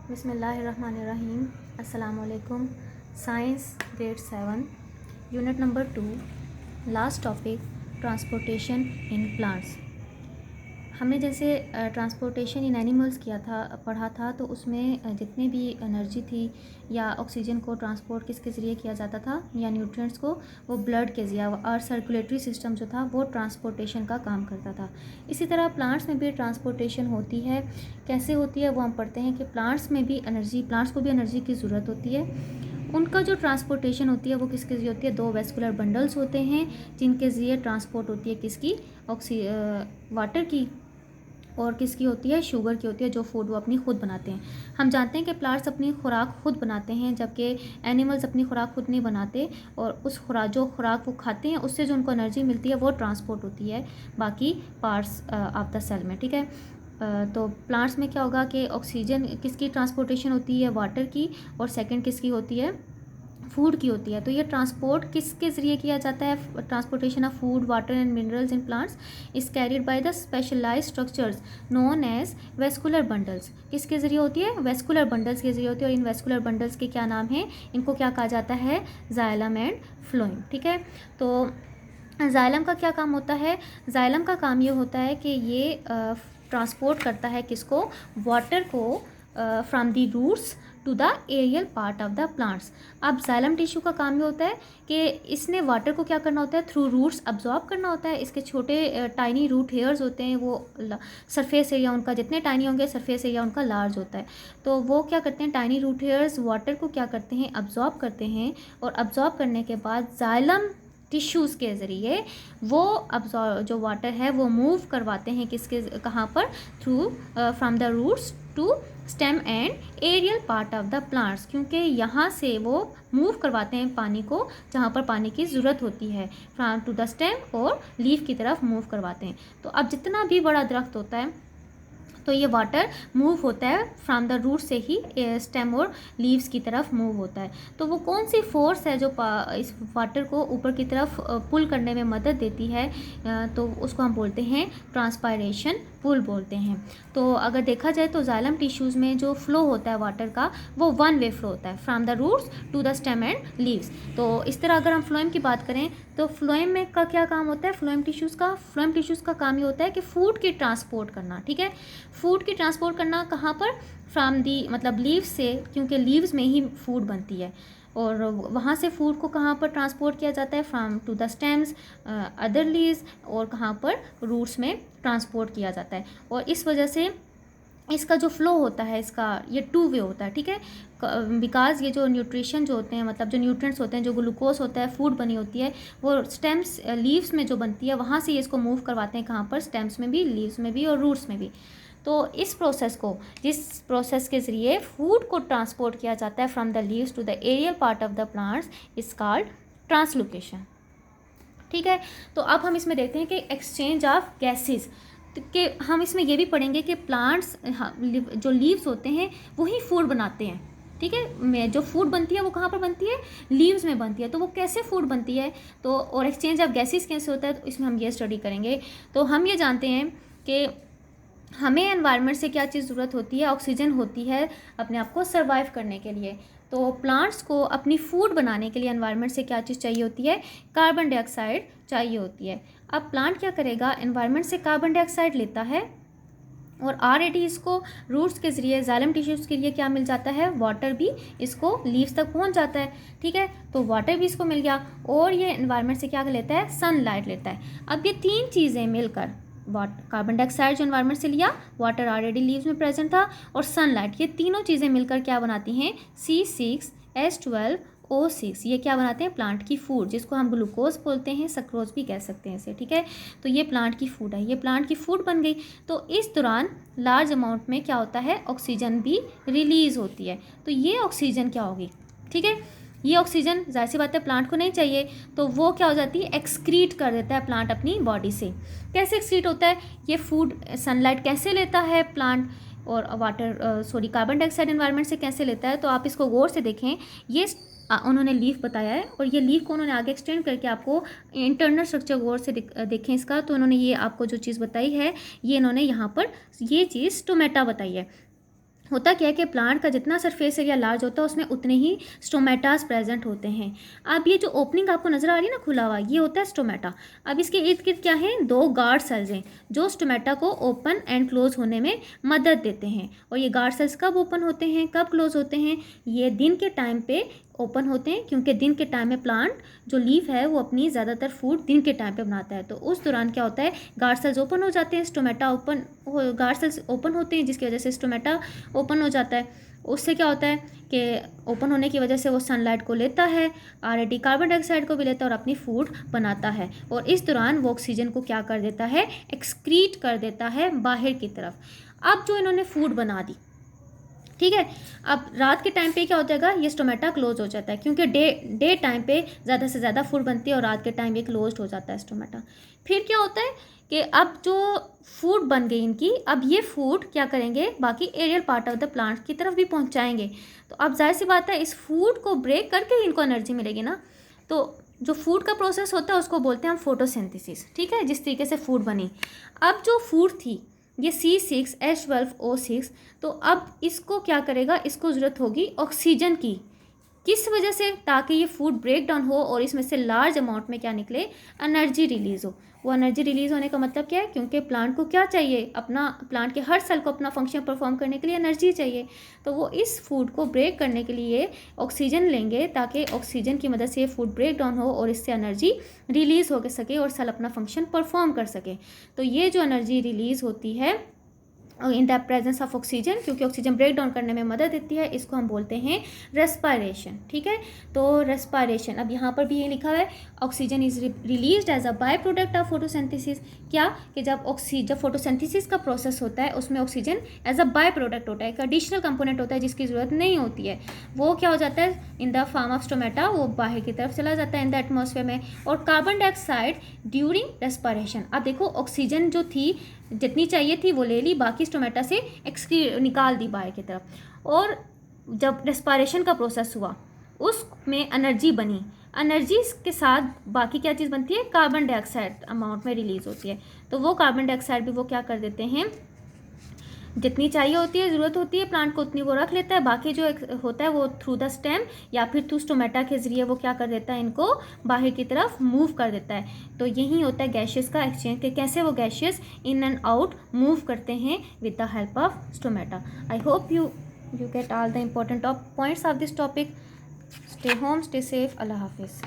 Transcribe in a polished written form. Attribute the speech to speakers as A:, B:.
A: बिस्मिल्लाहिर्रहमानिर्रहीम। अस्सलामुअलैकुम। Science grade 7 unit number 2 last topic transportation in plants. हमने जैसे ट्रांसपोर्टेशन इन एनिमल्स किया था, पढ़ा था, तो उसमें जितनी भी एनर्जी थी या ऑक्सीजन को ट्रांसपोर्ट किसके ज़रिए किया जाता था या न्यूट्रिएंट्स को, वो ब्लड के ज़रिए और सर्कुलेटरी सिस्टम जो था वो ट्रांसपोर्टेशन का काम करता था। इसी तरह प्लांट्स में भी ट्रांसपोर्टेशन होती है। कैसे होती है वो हम पढ़ते हैं कि प्लांट्स को भी एनर्जी की ज़रूरत होती है। उनका जो ट्रांसपोर्टेशन होती है वो किसके ज़रिए होती है? दो वेस्कुलर बंडल्स होते हैं जिनके ज़रिए ट्रांसपोर्ट होती है किसकी? वाटर की, और किसकी होती है? शुगर की होती है, जो फूड वो अपनी खुद बनाते हैं। हम जानते हैं कि प्लांट्स अपनी खुराक खुद बनाते हैं, जबकि एनिमल्स अपनी खुराक खुद नहीं बनाते, और उस जो खुराक वो खाते हैं उससे जो उनको एनर्जी मिलती है वो ट्रांसपोर्ट होती है बाकी पार्ट्स ऑफ द सेल में। ठीक है, तो प्लांट्स में क्या होगा कि ऑक्सीजन किसकी ट्रांसपोर्टेशन होती है? वाटर की, और सेकेंड किसकी होती है? फूड की होती है। तो ये ट्रांसपोर्ट किसके ज़रिए किया जाता है? Transportation of food, water and minerals in plants is carried by the specialised structures known as vascular bundles. किसके ज़रिए होती है? वेस्कुलर बंडल्स के ज़रिए होती है। और इन वेस्कुलर बंडल्स के क्या नाम है? इनको क्या कहा जाता है? Xylem and phloem. ठीक है, तो जाइलम का क्या काम होता है? जाइलम का काम ये होता है कि ये ट्रांसपोर्ट करता है किसको? वाटर को from the roots to the aerial part of the plants. अब जाइलम टिश्यू का काम ये होता है कि इसने वाटर को क्या करना होता है? थ्रू रूट्स अब्जॉर्ब करना होता है। इसके छोटे टाइनी रूट हेयर्स होते हैं, वो सरफेस एरिया उनका जितने टाइनी होंगे सरफेस एरिया उनका लार्ज होता है। तो वो क्या करते हैं? टाइनी रूट हेयर्स वाटर को क्या करते हैं? अब्जॉर्ब करते हैं, और अब्जॉर्ब करने के बाद जाइलम टिश्यूज़ के ज़रिए वो अब्जॉर्ब जो वाटर है वो मूव करवाते हैं किसके कहाँ पर? Through from the roots to stem and aerial part of the plants, क्योंकि यहाँ से वो मूव करवाते हैं पानी को जहाँ पर पानी की ज़रूरत होती है, फ्रॉम टू द स्टेम और लीफ की तरफ मूव करवाते हैं। तो अब जितना भी बड़ा दरख्त होता है तो ये वाटर मूव होता है फ्रॉम द रूट से ही स्टेम और लीव्स की तरफ मूव होता है। तो वो कौन सी फोर्स है जो इस वाटर को ऊपर की तरफ पुल करने में मदद देती है? तो उसको हम बोलते हैं ट्रांसपायरेशन पुल बोलते हैं। तो अगर देखा जाए तो जाइलम टिश्यूज़ में जो फ्लो होता है वाटर का वो वन वे फ्लो होता है from the roots to the stem and leaves. तो इस तरह अगर हम फ्लोएम की बात करें तो फ्लोएम में का क्या काम होता है? फ्लोएम टिश्यूज़ का काम ये होता है कि फूड की ट्रांसपोर्ट करना। ठीक है, फूड की ट्रांसपोर्ट करना कहाँ पर? फ्रॉम दी मतलब लीव्स से, क्योंकि लीव्स में ही फूड बनती है, और वहाँ से फूड को कहाँ पर ट्रांसपोर्ट किया जाता है? From to the stems, other leaves, और कहाँ पर? रूट्स में ट्रांसपोर्ट किया जाता है। और इस वजह से इसका जो फ्लो होता है इसका ये टू वे होता है। ठीक है, बिकॉज ये जो न्यूट्रिशन जो होते हैं, मतलब जो न्यूट्रिएंट्स होते हैं, जो ग्लूकोज होता है, फूड बनी होती है, वो स्टेम्स लीव्स में जो बनती है वहाँ से ये इसको मूव करवाते हैं कहाँ पर? स्टेम्स में भी, लीव्स में भी, और रूट्स में भी। तो जिस प्रोसेस के ज़रिए फूड को ट्रांसपोर्ट किया जाता है from the leaves to the aerial part of the plants is called translocation. ठीक है, तो अब हम इसमें देखते हैं कि एक्सचेंज ऑफ गैसेस के हम इसमें ये भी पढ़ेंगे कि प्लांट्स जो लीव्स होते हैं वही फूड बनाते हैं। ठीक है, जो फूड बनती है वो कहाँ पर बनती है? लीव्स में बनती है। तो वो कैसे फूड बनती है, तो और एक्सचेंज ऑफ गैसेस कैसे होता है, तो इसमें हम ये स्टडी करेंगे। तो हम ये जानते हैं कि हमें एनवायरनमेंट से क्या चीज़ ज़रूरत होती है? ऑक्सीजन होती है अपने आप को सर्वाइव करने के लिए। तो प्लांट्स को अपनी फूड बनाने के लिए एनवायरनमेंट से क्या चीज़ चाहिए होती है? कार्बन डाइऑक्साइड चाहिए होती है। अब प्लांट क्या करेगा? एनवायरनमेंट से कार्बन डाइऑक्साइड लेता है, और ऑलरेडी इसको रूट्स के ज़रिए जाइलम टिश्यूज़ के लिए क्या मिल जाता है? वाटर भी इसको लीव्स तक पहुंच जाता है। ठीक है, तो वाटर भी इसको मिल गया, और ये एनवायरनमेंट से क्या लेता है? सनलाइट लेता है। अब ये तीन चीज़ें मिलकर, कार्बन डाइऑक्साइड जो एनवायरनमेंट से लिया, वाटर ऑलरेडी लीव्स में प्रेजेंट था, और सनलाइट, ये तीनों चीज़ें मिलकर क्या बनाती हैं? C6H12O6। ये क्या बनाते हैं? प्लांट की फूड, जिसको हम ग्लूकोज बोलते हैं, सक्रोज भी कह सकते हैं इसे। ठीक है, तो ये प्लांट की फूड है, ये प्लांट की फूड बन गई। तो इस दौरान लार्ज अमाउंट में क्या होता है? ऑक्सीजन भी रिलीज़ होती है। तो ये ऑक्सीजन क्या होगी? ठीक है, ये ऑक्सीजन जाहिर सी बात है प्लांट को नहीं चाहिए, तो वो क्या हो जाती है? एक्सक्रीट कर देता है प्लांट अपनी बॉडी से। कैसे एक्सक्रीट होता है? ये फूड सनलाइट कैसे लेता है प्लांट, और कार्बन डाइऑक्साइड एनवायरनमेंट से कैसे लेता है? तो आप इसको गौर से देखें। ये उन्होंने लीफ बताया है, और ये लीफ को उन्होंने आगे एक्सटेंड करके आपको इंटरनल स्ट्रक्चर गौर से देखें इसका। तो उन्होंने ये आपको जो चीज़ बताई है, ये इन्होंने यहाँ पर ये चीज़ स्टोमेटा बताई है। होता क्या है कि प्लांट का जितना सरफेस एरिया लार्ज होता है उसमें उतने ही स्टोमेटास प्रेजेंट होते हैं। अब ये जो ओपनिंग आपको नज़र आ रही है ना खुला हुआ, ये होता है स्टोमेटा। अब इसके इर्द गिर्द क्या है, 2 गार्ड सेल्स हैं जो स्टोमेटा को ओपन एंड क्लोज होने में मदद देते हैं। और ये गार्ड सेल्स कब ओपन होते हैं, कब क्लोज होते हैं, ये दिन के टाइम पे ओपन होते हैं, क्योंकि दिन के टाइम में प्लांट जो लीफ है वो अपनी ज़्यादातर फूड दिन के टाइम पे बनाता है। तो उस दौरान क्या होता है, गार्ड सेल्स ओपन हो जाते हैं, stomata open guard cells open होते हैं, जिसकी वजह से स्टोमेटा ओपन हो जाता है। उससे क्या होता है कि ओपन होने की वजह से वो सनलाइट को लेता है, आरएटी कार्बन डाइऑक्साइड को भी लेता है और अपनी फूड बनाता है। और इस दौरान वो ऑक्सीजन को क्या कर देता है, एक्सक्रीट कर देता है बाहर की तरफ। अब जो इन्होंने फूड बना दी, ठीक है, अब रात के टाइम पे क्या हो जाएगा, ये स्टोमेटा क्लोज हो जाता है, क्योंकि डे टाइम पे ज़्यादा से ज़्यादा फूड बनती है और रात के टाइम ये क्लोज हो जाता है स्टोमेटा। फिर क्या होता है कि अब जो फूड बन गई इनकी, अब ये फूड क्या करेंगे, बाकी aerial part of the plant की तरफ भी पहुंचाएंगे। तो अब जाहिर सी बात है, इस फूड को ब्रेक करके ही इनको एनर्जी मिलेगी ना। तो जो फूड का प्रोसेस होता है उसको बोलते हैं हम फोटोसिंथेसिस, ठीक है, जिस तरीके से फूड बनी। अब जो फूड थी ये C6H12O6, तो अब इसको क्या करेगा, इसको ज़रूरत होगी ऑक्सीजन की। किस वजह से, ताकि ये फूड ब्रेक डाउन हो और इसमें से लार्ज अमाउंट में क्या निकले, एनर्जी रिलीज़ हो। वो एनर्जी रिलीज़ होने का मतलब क्या है, क्योंकि प्लांट को क्या चाहिए, अपना प्लांट के हर सेल को अपना फंक्शन परफॉर्म करने के लिए एनर्जी चाहिए। तो वो इस फूड को ब्रेक करने के लिए ऑक्सीजन लेंगे, ताकि ऑक्सीजन की मदद से ये फूड ब्रेक डाउन हो और इससे एनर्जी रिलीज़ हो सके और सेल अपना फंक्शन परफॉर्म कर सके। तो ये जो एनर्जी रिलीज़ होती है in the presence of oxygen, क्योंकि ऑक्सीजन ब्रेक डाउन करने में मदद देती है, इसको हम बोलते हैं रेस्पायरेशन, ठीक है। तो रेस्पायरेशन, अब यहाँ पर भी ये लिखा है, oxygen is released as a by product of photosynthesis. क्या कि जब फोटोसिंथेसिस का प्रोसेस होता है उसमें oxygen as a by product होता है, एक एडिशनल कंपोनेंट होता है जिसकी ज़रूरत नहीं होती है, वो क्या हो जाता है in the form of stomata, वो बाहर की तरफ चला जाता है इन द एटमॉस्फेयर में। और कार्बन डाइऑक्साइड ड्यूरिंग रेस्पायरेशन, अब देखो ऑक्सीजन जो थी जितनी चाहिए थी वो ले ली, बाकी स्टोमेटा से निकाल दी बाहर की तरफ। और जब रेस्पायरेशन का प्रोसेस हुआ उसमें एनर्जी बनी, एनर्जी के साथ बाकी क्या चीज़ बनती है, कार्बन डाइऑक्साइड अमाउंट में रिलीज़ होती है। तो वो कार्बन डाइऑक्साइड भी वो क्या कर देते हैं, जितनी चाहिए होती है, ज़रूरत होती है प्लांट को उतनी वो रख लेता है, बाकी जो होता है वो थ्रू द स्टेम या फिर थ्रू स्टोमेटा के ज़रिए वो क्या कर देता है, इनको बाहर की तरफ मूव कर देता है। तो यही होता है गैसेस का एक्सचेंज, कि कैसे वो gases in and out move करते हैं with the help of stomata. I hope you get all the important points of this topic. Stay home, stay safe, अल्लाह हाफिज़।